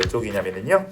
몇 쪽이냐면요.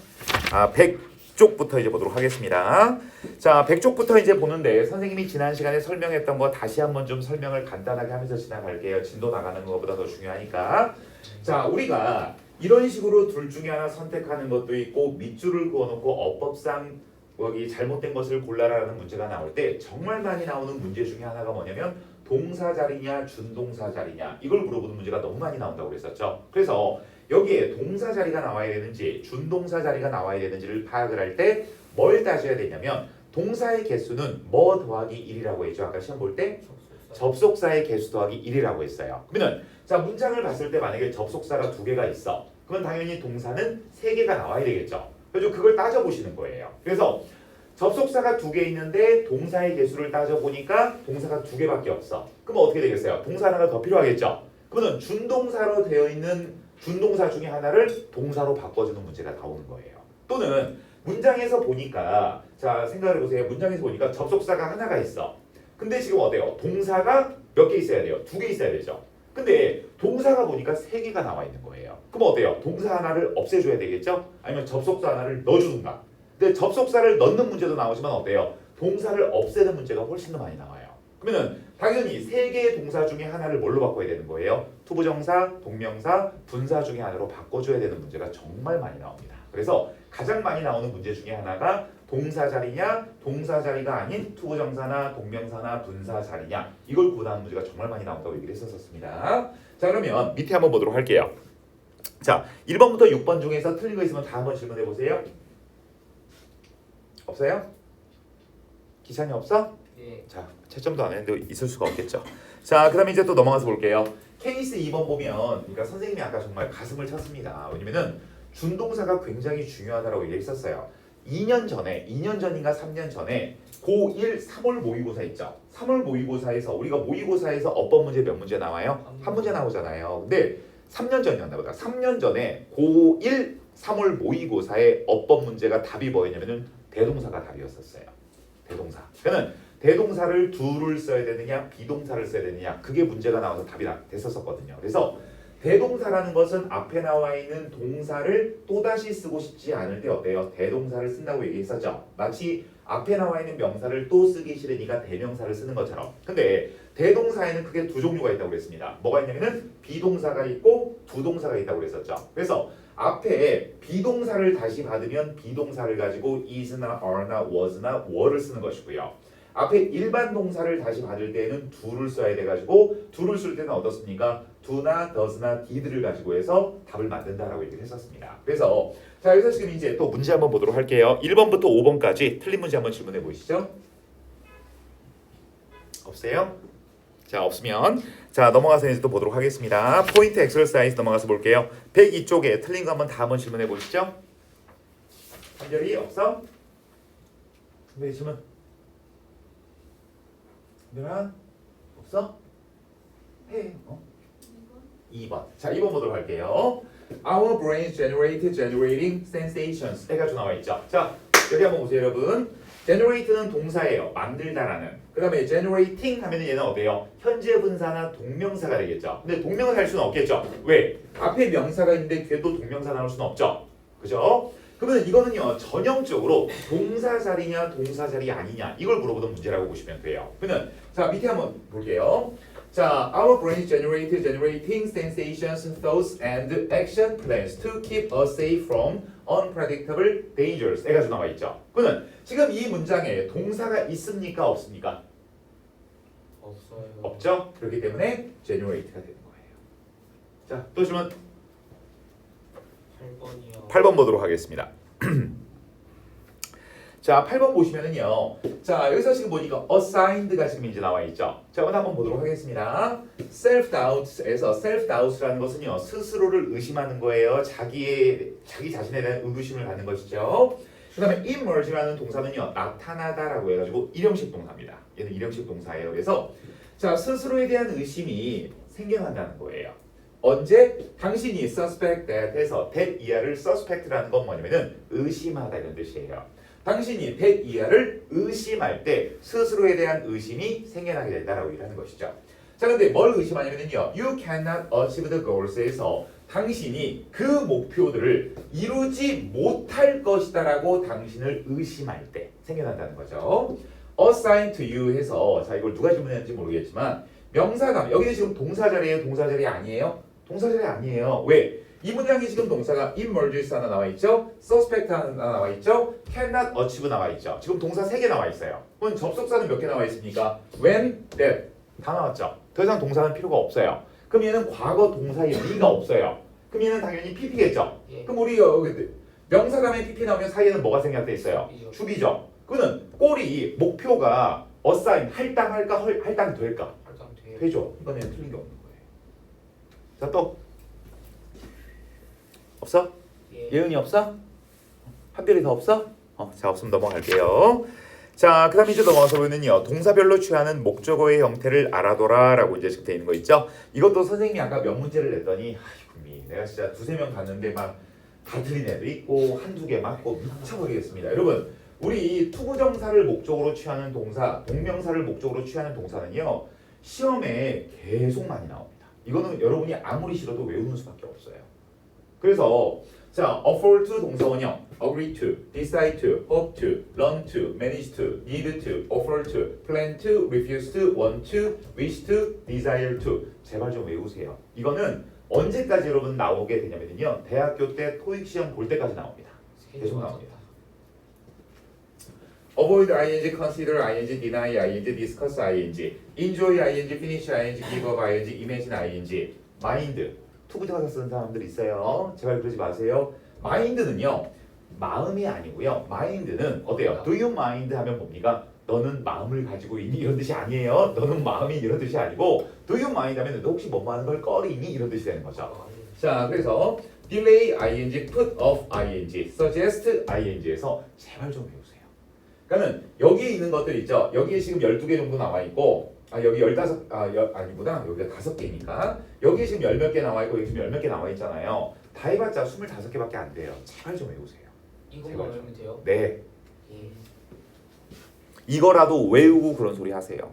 100쪽부터 이제 보도록 하겠습니다. 자, 100쪽부터 이제 보는데 선생님이 지난 시간에 설명했던 거 다시 한번 좀 설명을 간단하게 하면서 지나갈게요. 진도 나가는 것보다 더 중요하니까. 자, 우리가 이런 식으로 둘 중에 하나 선택하는 것도 있고 밑줄을 그어놓고 어법상 여기 잘못된 것을 골라라라는 문제가 나올 때 정말 많이 나오는 문제 중에 하나가 뭐냐면 동사 자리냐 준동사 자리냐 이걸 물어보는 문제가 너무 많이 나온다고 그랬었죠. 그래서 여기에 동사 자리가 나와야 되는지 준동사 자리가 나와야 되는지를 파악을 할 때 뭘 따져야 되냐면 동사의 개수는 뭐 더하기 1이라고 했죠. 아까 시험 볼 때 접속사의 개수 더하기 1이라고 했어요. 그러면 자 문장을 봤을 때 만약에 접속사가 2개가 있어. 그러면 당연히 동사는 3개가 나와야 되겠죠. 그래서 그걸 따져보시는 거예요. 그래서 접속사가 2개 있는데 동사의 개수를 따져보니까 동사가 2개밖에 없어. 그럼 어떻게 되겠어요? 동사 하나가 더 필요하겠죠? 그러면 준동사로 되어 있는 준동사 중에 하나를 동사로 바꿔주는 문제가 나오는 거예요. 또는 문장에서 보니까 자 생각을 해보세요. 문장에서 보니까 접속사가 하나가 있어. 근데 지금 어때요? 동사가 몇 개 있어야 돼요? 2개 있어야 되죠. 근데 동사가 보니까 3개가 나와 있는 거예요. 그럼 어때요? 동사 하나를 없애줘야 되겠죠? 아니면 접속사 하나를 넣어주든가. 근데 접속사를 넣는 문제도 나오지만 어때요? 동사를 없애는 문제가 훨씬 더 많이 나와요. 그러면은 당연히 3개의 동사 중에 하나를 뭘로 바꿔야 되는 거예요? 투부정사, 동명사, 분사 중에 하나로 바꿔줘야 되는 문제가 정말 많이 나옵니다. 그래서 가장 많이 나오는 문제 중에 하나가 동사 자리냐, 동사 자리가 아닌 투부정사나 동명사나 분사 자리냐 이걸 구분하는 문제가 정말 많이 나온다고 얘기를 했었습니다. 자 그러면 밑에 한번 보도록 할게요. 자 1번부터 6번 중에서 틀린 거 있으면 다 한번 질문해 보세요. 없어요? 기찬이 없어? 네. 자 채점도 안 했는데 있을 수가 없겠죠. 자 그 다음에 이제 또 넘어가서 볼게요. 케이스 2번 보면 그러니까 선생님이 아까 정말 가슴을 쳤습니다. 왜냐면은 준동사가 굉장히 중요하다고 얘기했었어요. 2년 전인가 3년 전에 고1 3월 모의고사 있죠. 3월 모의고사에서 우리가 모의고사에서 어법 문제 몇 문제 나와요? 한 문제 나오잖아요. 근데 3년 전이었나 보다. 3년 전에 고1 3월 모의고사의 어법 문제가 답이 뭐였냐면은 대동사가 답이었었어요. 대동사. 그러니까 대동사를 do를 써야 되느냐 비동사를 써야 되느냐 그게 문제가 나와서 답이 됐었거든요. 그래서 대동사라는 것은 앞에 나와 있는 동사를 또다시 쓰고 싶지 않을 때 어때요? 대동사를 쓴다고 얘기했었죠. 마치 앞에 나와 있는 명사를 또 쓰기 싫으니까 대명사를 쓰는 것처럼. 근데 대동사에는 크게 두 종류가 있다고 그랬습니다. 뭐가 있냐면은 비동사가 있고 부동사가 있다고 그랬었죠. 그래서 앞에 비동사를 다시 받으면 비동사를 가지고 is나 are나 was나 were를 쓰는 것이고요. 앞에 일반 동사를 다시 받을 때에는 do를 써야 돼가지고 do를 쓸 때는 어떻습니까? do나 does나 did를 가지고 해서 답을 만든다라고 얘기를 했었습니다. 그래서 자 여기서 지금 이제 또 문제 한번 보도록 할게요. 1번부터 5번까지 틀린 문제 한번 질문해 보시죠. 없어요? 자 없으면 자 넘어가서 이제 또 보도록 하겠습니다. 포인트 엑서사이즈 넘어가서 볼게요. 102쪽에 틀린 거 한번 다 한번 질문해 보시죠. 한별이 없어? 한별이 질문 한별아 없어? 해 2번 자 2번 보도록 할게요. Our brains generating sensations 해가지고 나와 있죠. 자 여기 한번 보세요 여러분. generate는 동사예요. 만들다라는. 그 다음에 generating 하면은 얘는 어때요? 현재 분사나 동명사가 되겠죠. 근데 동명사 할 수는 없겠죠. 왜? 앞에 명사가 있는데 뒤에 또 동명사 나올 수는 없죠. 그죠? 그러면 이거는요 전형적으로 동사 자리냐 동사 자리 아니냐 이걸 물어보던 문제라고 보시면 돼요. 그러면 자 밑에 한번 볼게요. 자, our brains generating sensations, thoughts, and action plans to keep us safe from unpredictable dangers. 해가지고 나와 있죠. 그러면 지금 이 문장에 동사가 있습니까 없습니까? 없어요. 없죠. 그렇기 때문에 generate가 되는 거예요. 자, 또 질문 8번이요. 8번 보도록 하겠습니다. 자, 8번 보시면은요. 자, 여기서 지금 보니까 assigned가 지금 이제 나와 있죠. 자, 오늘 한번 보도록 하겠습니다. self-doubt에서 self-doubt라는 것은요. 스스로를 의심하는 거예요. 자기 자신에 대한 의구심을 갖는 것이죠. 그다음에 emerge라는 동사는요. 나타나다라고 해 가지고 일형식 동사입니다. 얘는 일형식 동사예요. 그래서 자, 스스로에 대한 의심이 생겨난다는 거예요. 언제? 당신이 suspect that 해서 that 이하를 suspect라는 건 뭐냐면은 의심하다 이런 뜻이에요. 당신이 that 이하를 의심할 때 스스로에 대한 의심이 생겨나게 된다라고 얘기하는 것이죠. 자, 근데 뭘 의심하냐면요. You cannot achieve the goals에서 당신이 그 목표들을 이루지 못할 것이다라고 당신을 의심할 때 생겨난다는 거죠. assign to you 해서 자 이걸 누가 질문했는지 모르겠지만 명사가 여기는 지금 동사 자리예요, 동사 자리 아니에요? 동사 자리 아니에요. 왜? 이 문장이 지금 동사가 emerges 하나 나와 있죠, suspect 하나 나와 있죠, cannot achieve 나와 있죠. 지금 동사 3개 나와 있어요. 그럼 접속사는 몇 개 나와 있습니까? when, that 다 나왔죠. 더 이상 동사는 필요가 없어요. 그럼 얘는 과거 동사의 미가 없어요. 그럼 얘는 당연히 pp겠죠. 예. 그럼 우리 여기 명사 다음에 pp 나오면 사이에는 뭐가 생략돼 있어요? 주기죠. 그는 꼴이 목표가 assign 할당할까 할당될까? 할당 돼요. 되죠. 이번에는 틀린 게 없는 거예요. 자 또 없어? 예. 예은이 없어? 한별이 더 없어? 자 없으면 넘어갈게요. 자 그다음 이제 넘어가서 보면요 동사별로 취하는 목적어의 형태를 알아둬라라고 이제 되어 있는 거 있죠. 이것도 선생님이 아까 몇 문제를 냈더니 아이고 내가 진짜 2-3명 갔는데 막 다 틀린 애도 있고 한두 개 맞고 미쳐버리겠습니다. 여러분 우리 이 투부정사를 목적으로 취하는 동사, 동명사를 목적으로 취하는 동사는요 시험에 계속 많이 나옵니다. 이거는 여러분이 아무리 싫어도 외우는 수밖에 없어요. 그래서 자, offer to 동사원형, agree to, decide to, hope to, learn to, manage to, need to, offer to, plan to, refuse to, want to, wish to, desire to. 제발 좀 외우세요. 이거는 언제까지 여러분 나오게 되냐면요 대학교 때 토익 시험 볼 때까지 나옵니다. 계속 나옵니다. avoid ing, consider ing, deny ing, discuss ing, enjoy ing, finish ing, give up ing, imagine ing, mind. 투부정사 쓰는 사람들 있어요. 제발 그러지 마세요. 마인드는요 마음이 아니고요. 마인드는 어때요? Do you mind 하면 뭡니까? 너는 마음을 가지고 있니? 이런 뜻이 아니에요. 너는 마음이 이런 뜻이 아니고 Do you mind 하면 너 혹시 뭐뭐 하는 걸 꺼리니? 이런 뜻이 되는 거죠. 자 그래서 delay ing, put off ing, suggest ing에서 제발 좀 배우세요. 그러니까는 여기에 있는 것들 있죠. 여기에 지금 12개 정도 나와 있고 여기 15 아니구나. 여기가 5개니까 여기에 지금 10몇 개 나와 있고 여기 지금 10몇 개 나와 있잖아요. 다 해봤자 25개밖에 안 돼요. 제발 좀 외우세요. 이거만 외우면 돼요? 네. 예. 이거라도 외우고 그런 소리 하세요.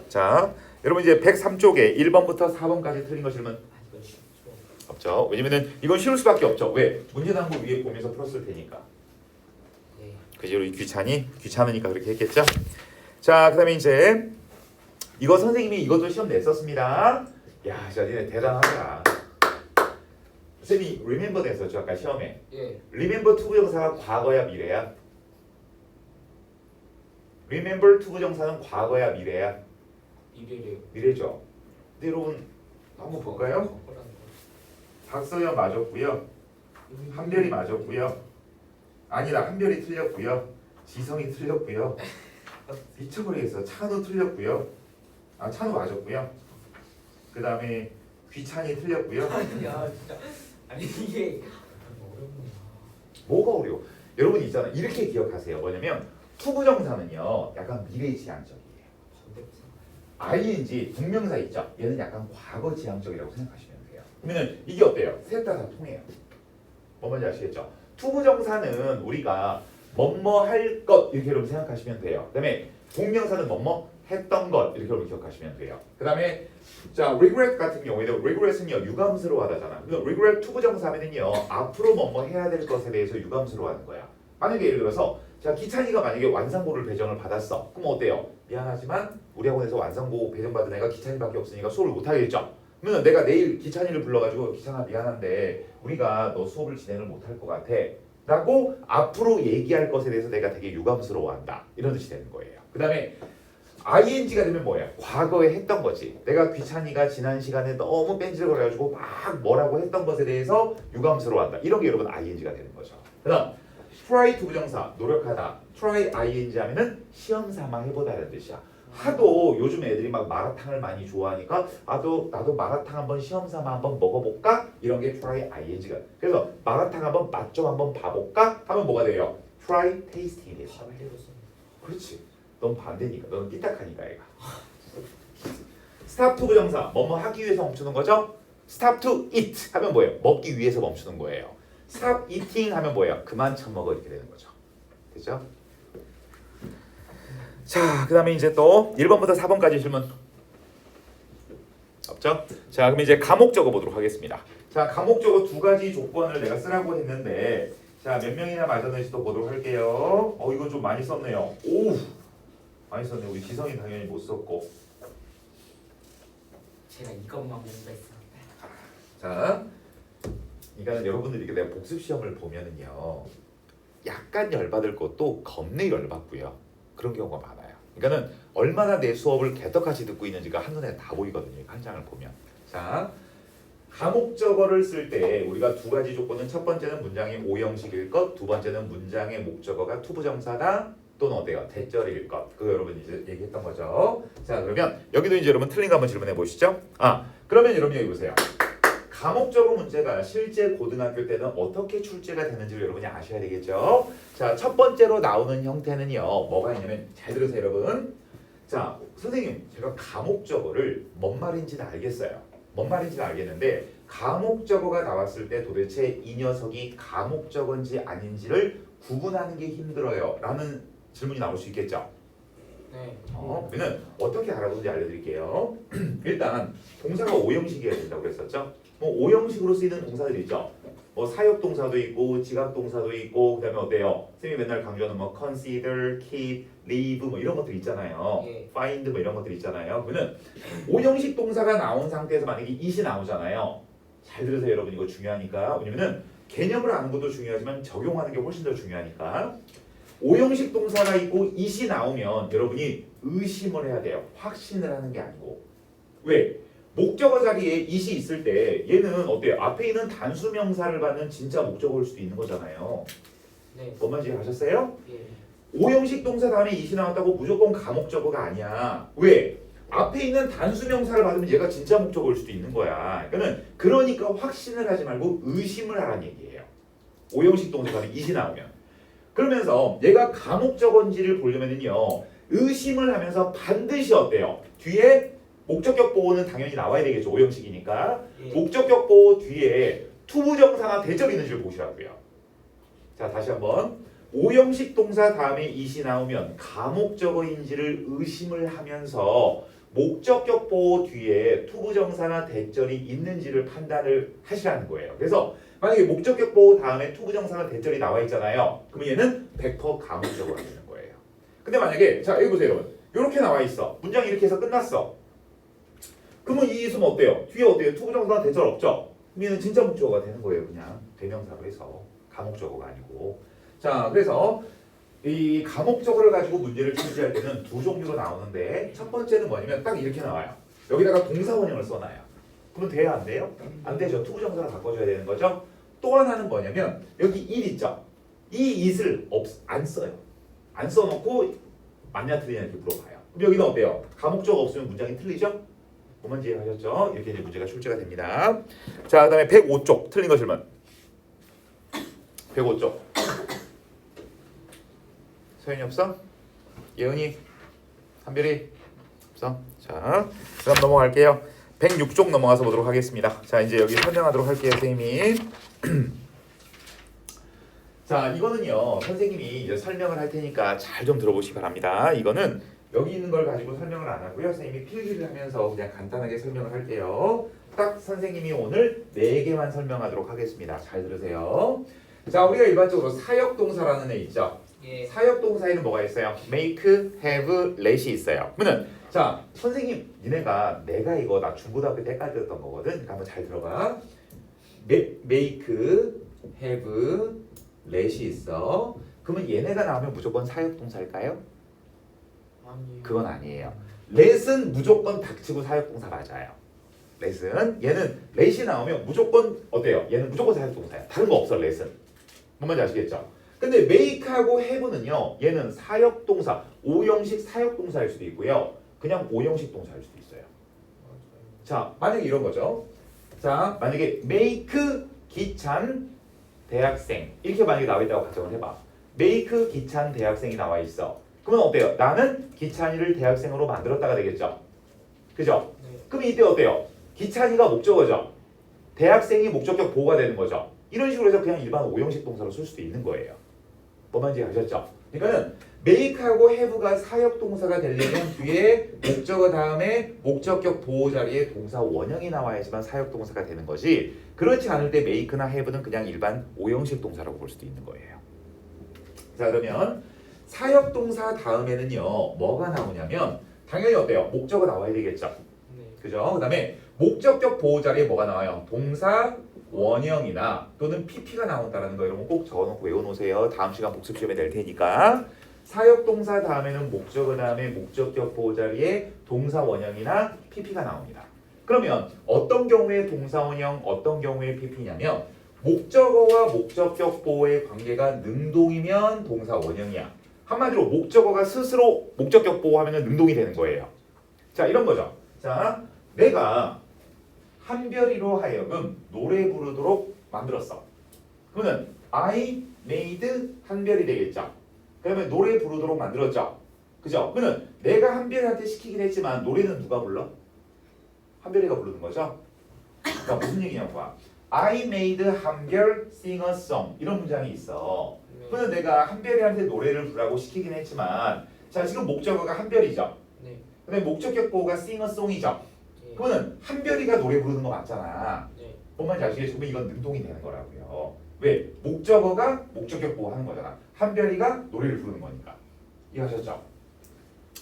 자, 여러분 이제 103쪽에 1번부터 4번까지 틀린 거 질문 이거 쉽죠. 없죠. 왜냐면은 이건 쉬울 수밖에 없죠. 왜? 문제 나온 거 위에 보면서 풀었을 테니까. 네. 그지? 우리 귀찮으니까 그렇게 했겠죠. 자, 그다음에 이제 이거 선생님이 이것도 시험 냈었습니다. 야, 진짜 니네 대단하다. 선생님이 remember 냈었죠 아까 시험에. 예. remember 투부정사가 과거야 미래야? remember 투부정사는 과거야 미래야? 이래래요. 미래죠. 근데 여러분 한번 볼까요? 박서연 맞았고요. 한별이 맞았고요. 아니다, 한별이 틀렸고요. 지성이 틀렸고요. 미쳐버리겠어. 찬우 틀렸고요. 찬우 맞았고요. 그 다음에 귀찬이 틀렸고요. 야 진짜 아니 이게 어렵네요. 뭐가 어려워? 여러분 있잖아요. 이렇게 기억하세요. 뭐냐면 투부정사는요 약간 미래지향적이에요. ing 동명사 있죠. 얘는 약간 과거지향적이라고 생각하시면 돼요. 그러면 이게 어때요? 셋 다 통해요. 뭔 말인지 아시겠죠? 투부정사는 우리가 뭐뭐 할 것 이렇게 여러분 생각하시면 돼요. 그다음에 동명사는 뭐뭐 했던 것 이렇게 여러분 기억하시면 돼요. 그다음에 자 regret 같은 경우에는 regret은요 유감스러워하다잖아. 그럼 regret 투부정사면은요 앞으로 뭐뭐 해야 될 것에 대해서 유감스러워하는 거야. 만약에 예를 들어서 자 기찬이가 만약에 완상고를 배정을 받았어. 그럼 어때요? 미안하지만 우리 학원에서 완상고 배정받은 애가 기찬이밖에 없으니까 수업을 못 하겠죠. 그러면 내가 내일 기찬이를 불러가지고 기찬아 미안한데 우리가 너 수업을 진행을 못 할 것 같아 라고 앞으로 얘기할 것에 대해서 내가 되게 유감스러워한다 이런 뜻이 되는 거예요. 그 다음에 ing가 되면 뭐야? 과거에 했던 거지. 내가 귀찬이가 지난 시간에 너무 뺀질거려가지고 막 뭐라고 했던 것에 대해서 유감스러워한다 이런 게 여러분 ing가 되는 거죠. 그 다음 try 투부정사 노력하다 try ing 하면은 시험 삼아 해보다라는 뜻이야. 하도 요즘 애들이 막 마라탕을 많이 좋아하니까 나도 마라탕 한번 시험 삼아 한번 먹어볼까? 이런 게 try ing가. 그래서 마라탕 한번 맛 좀 한번 봐볼까? 하면 뭐가 돼요? try tasting이 돼요. 반대로 씁니다. 그렇지. 넌 반대니까. 너는 삐딱하니까 애가. stop 투부정사 뭐뭐 하기 위해서 멈추는 거죠? stop to eat 하면 뭐예요? 먹기 위해서 멈추는 거예요. stop eating 하면 뭐예요? 그만 처먹어 이렇게 되는 거죠. 됐죠? 자, 그 다음에 이제 또 1번부터 4번까지 질문. 없죠? 자, 그럼 이제 감옥적어 보도록 하겠습니다. 자, 감옥적어 두 가지 조건을 내가 쓰라고 했는데, 자, 몇 명이나 맞았는지도 보도록 할게요. 이거 좀 많이 썼네요. 오, 많이 썼네. 우리 기성이 당연히 못 썼고. 제가 이것만 공부했어. 자, 이거는 여러분들이 내가 복습 시험을 보면은요, 약간 열받을 것도 겁내 열받고요. 그런 경우가 많아요. 그러니까는 얼마나 내 수업을 개떡같이 듣고 있는지가 한눈에 다 보이거든요. 한 장을 보면. 자, 가목적어를 쓸 때 우리가 두 가지 조건은 첫 번째는 문장이 오형식일 것, 두 번째는 문장의 목적어가 투부정사다 또는 어때요? 대절일 것. 그거 여러분 이제 얘기했던 거죠. 자, 그러면 여기도 이제 여러분 틀린 거 한번 질문해 보시죠. 그러면 여러분 여기 보세요. 가목적어 문제가 실제 고등학교 때는 어떻게 출제가 되는지를 여러분이 아셔야 되겠죠. 자, 첫 번째로 나오는 형태는요. 뭐가 있냐면 잘 들으세요, 여러분. 자, 선생님, 제가 가목적어를 뭔 말인지는 알겠어요. 뭔 말인지는 알겠는데 가목적어가 나왔을 때 도대체 이 녀석이 가목적어인지 아닌지를 구분하는 게 힘들어요. 라는 질문이 나올 수 있겠죠. 네. 그러면 어떻게 알아보는지 알려드릴게요. 일단 동사가 오형식이어야 된다고 그랬었죠. 뭐 오형식으로 쓰이는 동사들이 있죠. 뭐 사역동사도 있고 지각동사도 있고 그다음에 어때요? 쌤이 맨날 강조하는 뭐 consider, keep, leave 뭐 이런 것들 있잖아요. 예. find 뭐 이런 것들 있잖아요. 그러면 오형식 동사가 나온 상태에서 만약에 it이 나오잖아요. 잘 들으세요, 여러분. 이거 중요하니까. 왜냐면은 개념을 아는 것도 중요하지만 적용하는 게 훨씬 더 중요하니까. 오형식 동사가 있고 it이 나오면 여러분이 의심을 해야 돼요. 확신을 하는 게 아니고. 왜? 목적어 자리에 it이 있을 때 얘는 어때요? 앞에 있는 단수 명사를 받는 진짜 목적어일 수도 있는 거잖아요. 네. 뭔 말인지 아셨어요? 예. 오형식 동사 다음에 it이 나왔다고 무조건 가목적어가 아니야. 왜? 앞에 있는 단수 명사를 받으면 얘가 진짜 목적어일 수도 있는 거야. 그러니까 확신을 하지 말고 의심을 하라는 얘기예요. 오형식 동사 다음에 it이 나오면. 그러면서 얘가 가목적어인지를 보려면은요. 의심을 하면서 반드시 어때요? 뒤에 목적격 보호는 당연히 나와야 되겠죠. 오형식이니까. 예. 목적격 보호 뒤에 투부정사나 대절이 있는지를 보시라고요. 자, 다시 한번. 오형식 동사 다음에 it이 나오면 가목적어인지를 의심을 하면서 목적격 보호 뒤에 투부정사나 대절이 있는지를 판단을 하시라는 거예요. 그래서 만약에 목적격 보호 다음에 투부정사나 대절이 나와 있잖아요. 그러면 얘는 100% 가목적어가 되는 거예요. 근데 만약에 자 여기 보세요, 여러분. 이렇게 나와 있어. 문장이 이렇게 해서 끝났어. 그러면 이 있으면 어때요? 뒤에 어때요? 투부정사나 대절 없죠? 그럼 얘는 진짜 목적어가 되는 거예요. 그냥 대명사로 해서 가목적어가 아니고. 자, 그래서 이 가목적어를 가지고 문제를 출제할 때는 두 종류로 나오는데 첫 번째는 뭐냐면 딱 이렇게 나와요. 여기다가 동사 원형을 써놔요. 그러면 돼요, 안 돼요? 안 되죠. 투부정사로 바꿔줘야 되는 거죠. 또 하나는 뭐냐면 여기 it 있죠. 이 it을 안 써요. 안 써놓고 맞냐 틀리냐 이렇게 물어봐요. 그럼 여기는 어때요? 가목적어 없으면 문장이 틀리죠? 뭔지 이해하셨죠? 이렇게 이제 문제가 출제가 됩니다. 자, 그다음에 105쪽 틀린 거 질문. 105쪽. 소연이 없어? 예은이? 한별이? 없어? 자, 그럼 넘어갈게요. 106쪽 넘어가서 보도록 하겠습니다. 자, 이제 여기 설명하도록 할게요, 선생님이. 자, 이거는요, 선생님이 이제 설명을 할 테니까 잘 좀 들어보시기 바랍니다. 이거는 여기 있는 걸 가지고 설명을 안 하고요. 선생님이 필기를 하면서 그냥 간단하게 설명을 할게요. 딱 선생님이 오늘 4개만 설명하도록 하겠습니다. 잘 들으세요. 자, 우리가 일반적으로 사역동사라는 애 있죠? 예. 사역동사에는 뭐가 있어요? make, have, let이 있어요. 그러면 자, 선생님, 니네가 내가 이거 나 중고등학교 때까지 했던 거거든. 그러니까 한번 잘 들어봐. make, have, let이 있어. 그러면 얘네가 나오면 무조건 사역동사일까요? 아니요. 그건 아니에요. let은 무조건 닥치고 사역동사 맞아요. let은 얘는 let이 나오면 무조건 어때요? 얘는 무조건 사역동사야. 다른 거 없어, let은. 뭔지 아시겠죠? 근데 make하고 have는요. 얘는 사역동사, 오형식 사역동사일 수도 있고요. 그냥 오형식 동사일 수도 있어요. 자, 만약에 이런 거죠. 자, 만약에 make 기찬 대학생 이렇게 만약에 나와 있다고 가정을 해봐. make 기찬 대학생이 나와 있어. 그러면 어때요? 나는 기찬이를 대학생으로 만들었다가 되겠죠. 그죠? 네. 그럼 이때 어때요? 기찬이가 목적어죠. 대학생이 목적격 보호가 되는 거죠. 이런 식으로 해서 그냥 일반 오형식 동사로 쓸 수도 있는 거예요. 뭔지 아셨죠? 그러니까는 make하고 have가 사역 동사가 되려면 뒤에 목적어 다음에 목적격 보호 자리에 동사 원형이 나와야지만 사역 동사가 되는 거지. 그렇지 않을 때 make나 have는 그냥 일반 오형식 동사라고 볼 수도 있는 거예요. 자, 그러면 사역 동사 다음에는요 뭐가 나오냐면 당연히 어때요? 목적어 나와야 되겠죠. 네. 그죠? 그다음에 목적격 보호 자리에 뭐가 나와요? 동사 원형이나 또는 pp가 나온다는 거 여러분 꼭 적어놓고 외워놓으세요. 다음 시간 복습 시험에 낼 테니까. 사역 동사 다음에는 목적어 다음에 목적격 보호 자리에 동사 원형이나 pp가 나옵니다. 그러면 어떤 경우에 동사 원형, 어떤 경우에 pp냐면 목적어와 목적격 보호의 관계가 능동이면 동사 원형이야. 한마디로 목적어가 스스로 목적격 보호하면 능동이 되는 거예요. 자, 이런 거죠. 자, 내가 한별이로 하여금 노래 부르도록 만들었어. 그러면 I made 한별이 되겠죠. 그러면 노래 부르도록 만들었죠. 그죠? 그러면 내가 한별이한테 시키긴 했지만 노래는 누가 불러? 한별이가 부르는 거죠. 그러니까 무슨 얘기냐고 봐. I made 한별 sing a song 이런 문장이 있어. 네. 그러면 내가 한별이한테 노래를 부르라고 시키긴 했지만 자 지금 목적어가 한별이죠. 네. 그다음에 목적격 보호가 sing a song이죠. 네. 그러면 한별이가 노래 부르는 거 맞잖아. 네. 뭔 말인지 아시겠죠? 그러면 이건 능동이 되는 거라고요. 왜? 목적어가 목적격 보호하는 거잖아. 한별이가 노래를 부르는 거니까. 이해하셨죠?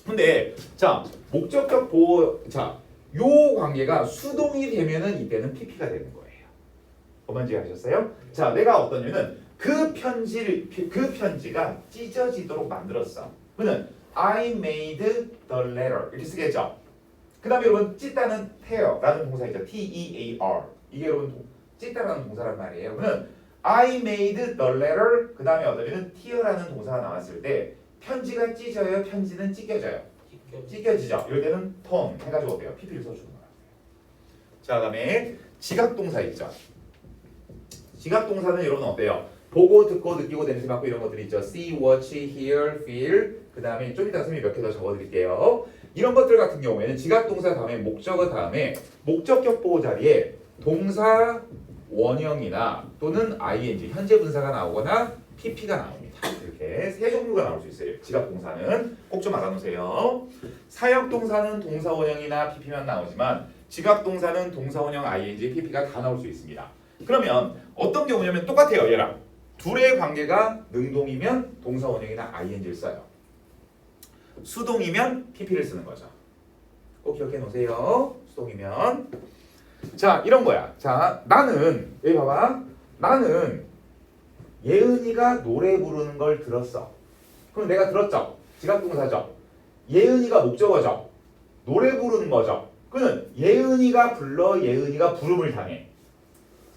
근데 자 목적격 보호 요 관계가 수동이 되면은 이때는 pp가 되는 거예요. 뭔 말인지 아셨어요? 자 내가 어떤 냐면 그 편지가 찢어지도록 만들었어. 그는 I made the letter 이렇게 쓰겠죠. 그 다음에 여러분 찢다는 tear라는 동사이죠. T-E-A-R 이게 여러분 찢다라는 동사란 말이에요. 그러면 I made the letter 그 다음에 어쩌면 tear라는 동사가 나왔을 때 편지가 찢어요? 편지는 찢겨져요? 찢겨지죠. 이럴 때는 torn 해가지고 어때요? PP를 써주는 거야. 자 그다음에 지각동사 있죠. 지각동사는 여러분 어때요? 보고 듣고 느끼고 냄새 맡고 이런 것들이 있죠. see, watch, hear, feel 그 다음에 좀 이따 선생님이 몇 개 더 적어드릴게요. 이런 것들 같은 경우에는 지각동사 다음에 목적어 다음에 목적격 보호 자리에 동사 원형이나 또는 ing 현재 분사가 나오거나 pp가 나옵니다. 이렇게 세 종류가 나올 수 있어요. 지각동사는 꼭 좀 알아놓으세요. 사역동사는 동사 원형이나 pp만 나오지만 지각동사는 동사 원형 ing, pp가 다 나올 수 있습니다. 그러면 어떤 경우냐면 똑같아요. 얘랑 둘의 관계가 능동이면 동사 원형이나 ing를 써요. 수동이면 pp를 쓰는 거죠. 꼭 기억해 놓으세요. 수동이면 자 이런 거야. 자 나는 여기 봐봐. 나는 예은이가 노래 부르는 걸 들었어. 그럼 내가 들었죠. 지각동사죠. 예은이가 목적어죠. 노래 부르는 거죠. 그는 예은이가 불러 예은이가 부름을 당해.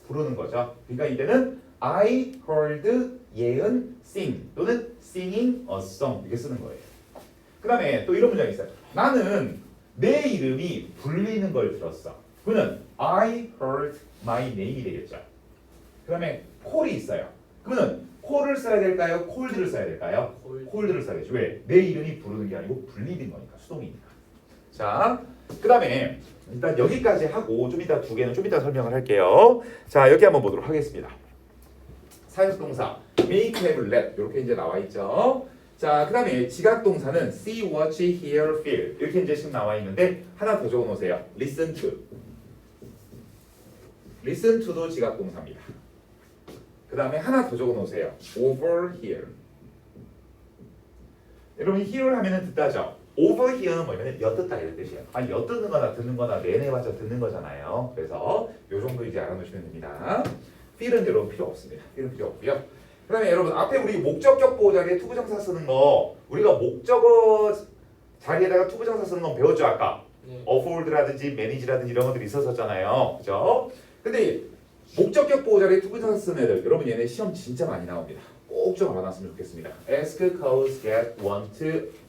부르는 거죠. 그러니까 이때는 I heard 예은 sing 또는 singing a song 이렇게 쓰는 거예요. 그 다음에 또 이런 문장이 있어요. 나는 내 이름이 불리는 걸 들었어. 그는 I heard my name이 되겠죠. 그 다음에 call이 있어요. 그러면 call을 써야 될까요? called를 써야 될까요? called를 써야죠. 왜? 내 이름이 부르는 게 아니고 불리는 거니까 수동이니까. 자, 그 다음에 일단 여기까지 하고 좀 이따 두 개는 좀 이따 설명을 할게요. 자 여기 한번 보도록 하겠습니다. 사역동사 make, have, let 이렇게 이제 나와 있죠. 자, 그 다음에 지각동사는 see, watch, hear, feel 이렇게 이제 지금 나와 있는데 하나 더 적어 놓으세요. listen to. listen to도 지각동사입니다. 그 다음에 하나 더 적어 놓으세요. overhear. 여러분 hear 하면은 듣다죠. overhear는 뭐냐면 엿듣다 이런 뜻이에요. 아니 엿듣는 거나 듣는 거나 내내봤자 듣는 거잖아요. 그래서 요 정도 이제 알아놓으시면 됩니다. feel은 여러분 필요 없습니다. feel은 필요 없고요. 그 다음에 여러분 앞에 우리 목적격 보호 자리에 투부정사 쓰는 거 우리가 목적어 자리에다가 투부정사 쓰는 건 배웠죠 아까. 네. afford라든지 manage라든지 이런 것들이 있었잖아요. 그죠? 근데 목적격 보호 자리에 투부정사 쓰는 애들 여러분 얘네 시험 진짜 많이 나옵니다. 꼭 좀 알아놨으면 좋겠습니다. ask, cause, get, want,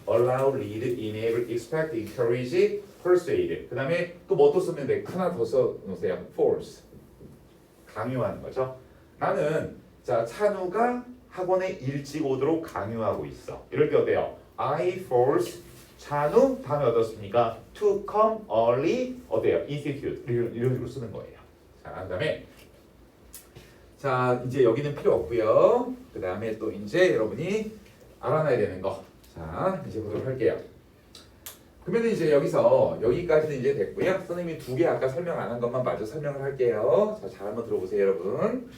allow, lead, enable, expect, encourage, persuade. 그 다음에 또 뭐 또 쓰면 돼? 하나 더 써놓으세요. force. 강요하는 거죠. 나는 자 찬우가 학원에 일찍 오도록 강요하고 있어. 이럴 때 어때요? I force 찬우 다음에 어떻습니까? to come early 어때요? institute 이런 식으로 쓰는 거예요. 자 그다음에 자 이제 여기는 필요 없고요. 그 다음에 또 이제 여러분이 알아놔야 되는 거. 자, 이제 보도록 할게요. 그러면 이제 여기서 여기까지는 이제 됐고요. 선생님이 두 개 아까 설명 안 한 것만 마저 설명을 할게요. 자, 잘 한번 들어보세요, 여러분.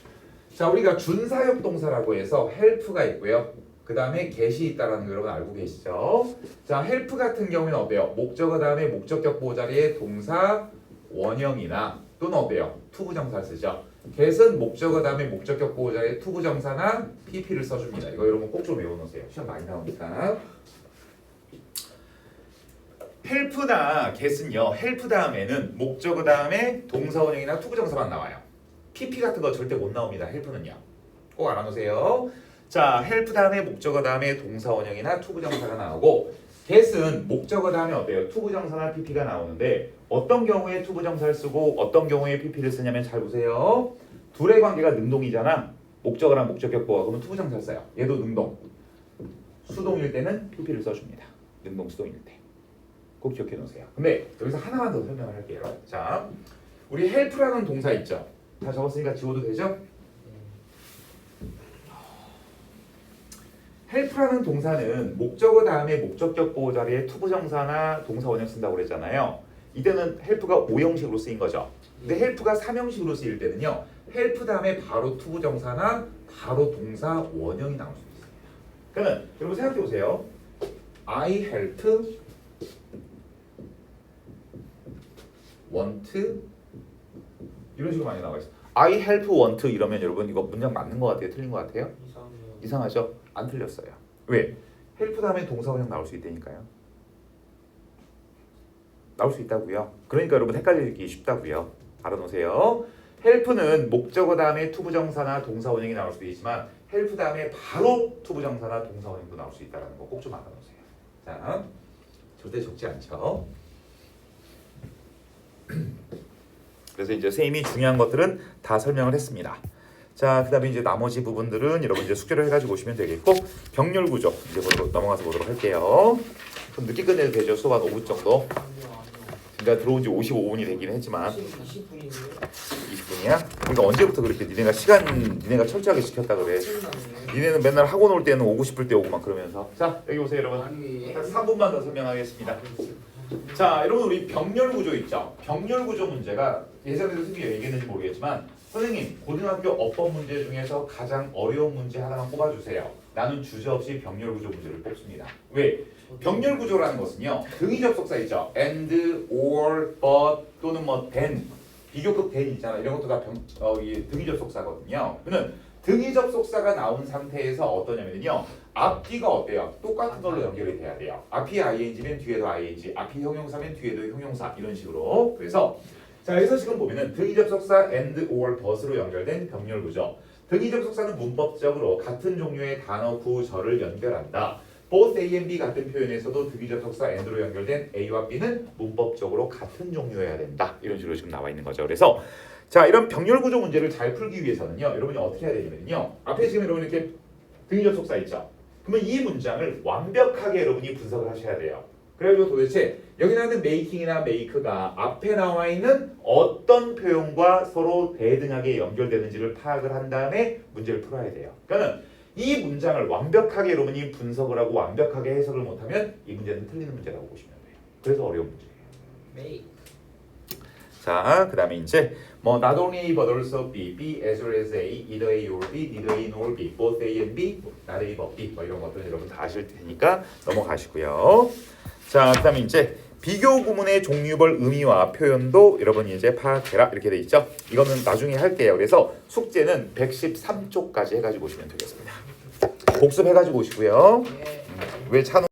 자, 우리가 준사역 동사라고 해서 help가 있고요. 그 다음에 get이 있다라는 거 여러분 알고 계시죠? 자, help 같은 경우에는 어때요? 목적어 다음에 목적격 보호자리에 동사 원형이나 또는 어때요? 투부정사 쓰죠. get은 목적어 다음에 목적격 보호자리에 투부정사나 pp를 써줍니다. 이거 여러분 꼭 좀 외워놓으세요. 시험 많이 나오니까. help나 get은요. help 다음에는 목적어 다음에 동사 원형이나 투부정사만 나와요. pp 같은 거 절대 못 나옵니다. help는요. 꼭 알아놓으세요. 자, help 다음에 목적어 다음에 동사 원형이나 투부정사가 나오고 get은 목적어 다음에 어때요? 투부정사나 pp가 나오는데 어떤 경우에 투부정사를 쓰고 어떤 경우에 pp를 쓰냐면 잘 보세요. 둘의 관계가 능동이잖아. 목적어랑 목적격 보호가 그러면 투부정사를 써요. 얘도 능동. 수동일 때는 pp를 써줍니다. 능동 수동일 때. 꼭 기억해 놓으세요. 근데 여기서 하나만 더 설명을 할게요. 자, 우리 help라는 동사 있죠? 다 적었으니까 지워도 되죠? help라는 동사는 목적어 다음에 목적격 보호 자리에 투부정사나 동사 원형 쓴다고 그랬잖아요. 이때는 help가 5형식으로 쓰인 거죠. 근데 help가 3형식으로 쓰일 때는요. help 다음에 바로 투부정사나 바로 동사 원형이 나올 수 있습니다. 그러면 여러분 생각해 보세요. I help want 이런 식으로 많이 나와 있어요. I help want 이러면 여러분 이거 문장 맞는 것 같아요? 틀린 것 같아요? 이상해요. 이상하죠? 안 틀렸어요. 왜? help 다음에 동사 원형 나올 수 있다니까요. 나올 수 있다고요. 그러니까 여러분 헷갈리기 쉽다고요. 알아놓으세요. help는 목적어 다음에 투부정사나 동사 원형이 나올 수도 있지만 help 다음에 바로 투부정사나 동사 원형도 나올 수 있다는 거 꼭 좀 알아놓으세요. 자, 절대 적지 않죠. 그래서 이제 선생님이 중요한 것들은 다 설명을 했습니다. 자, 그다음에 이제 나머지 부분들은 여러분 이제 숙제를 해가지고 오시면 되겠고 병렬 구조 이제 넘어가서 보도록 할게요. 좀 늦게 끝내도 되죠. 수업 한 5분 정도. 그러니까 들어온 지 55분이 되긴 했지만 20분이네요. 20분이야? 그러니까 언제부터 그렇게 니네가 철저하게 시켰다 그래. 니네는 맨날 학원 올 때는 오고 싶을 때 오고 막 그러면서. 자, 여기 오세요 여러분. 아니, 한 3분만 더 설명하겠습니다. 자, 여러분 우리 병렬 구조 있죠? 병렬 구조 문제가 예전에도 선생님이 얘기했는지 모르겠지만 선생님 고등학교 어법 문제 중에서 가장 어려운 문제 하나만 꼽아주세요. 나는 주저없이 병렬 구조 문제를 뽑습니다. 왜? 병렬 구조라는 것은요. 등위 접속사 있죠? and, or, but 또는 뭐 then 비교급 then 있잖아. 이런 것도 다 등위 접속사거든요. 그러면 등위 접속사가 나온 상태에서 어떠냐면요. 앞뒤가 어때요? 똑같은 걸로 연결이 돼야 돼요. 앞이 ing면 뒤에도 ing, 앞이 형용사면 뒤에도 형용사 이런 식으로. 그래서 자, 여기서 지금 보면은 등위 접속사 and, or, but으로 연결된 병렬 구조. 등위 접속사는 문법적으로 같은 종류의 단어, 구, 절을 연결한다. both A and B 같은 표현에서도 등위 접속사 and로 연결된 A와 B는 문법적으로 같은 종류여야 된다. 이런 식으로 지금 나와 있는 거죠. 그래서 자, 이런 병렬 구조 문제를 잘 풀기 위해서는요. 여러분이 어떻게 해야 되냐면요. 앞에 지금 여러분 이렇게 등위 접속사 있죠. 그러면 이 문장을 완벽하게 여러분이 분석을 하셔야 돼요. 그래가지고 도대체 여기 나오는 making이나 make가 앞에 나와 있는 어떤 표현과 서로 대등하게 연결되는지를 파악을 한 다음에 문제를 풀어야 돼요. 그러니까 이 문장을 완벽하게 여러분이 분석을 하고 완벽하게 해석을 못하면 이 문제는 틀리는 문제라고 보시면 돼요. 그래서 어려운 문제예요. 메이. 자, 그 다음에 이제 뭐 not only A but also B, B as well as A, either A or B, neither A nor B, both A and B, not A but B 뭐 이런 것들 여러분 다 아실 테니까 넘어가시고요. 자, 그 다음에 이제 비교 구문의 종류별 의미와 표현도 여러분이 이제 파악해라 이렇게 돼 있죠. 이거는 나중에 할게요. 그래서 숙제는 113쪽까지 해가지고 오시면 되겠습니다. 복습해가지고 오시고요. 네. 왜 찬호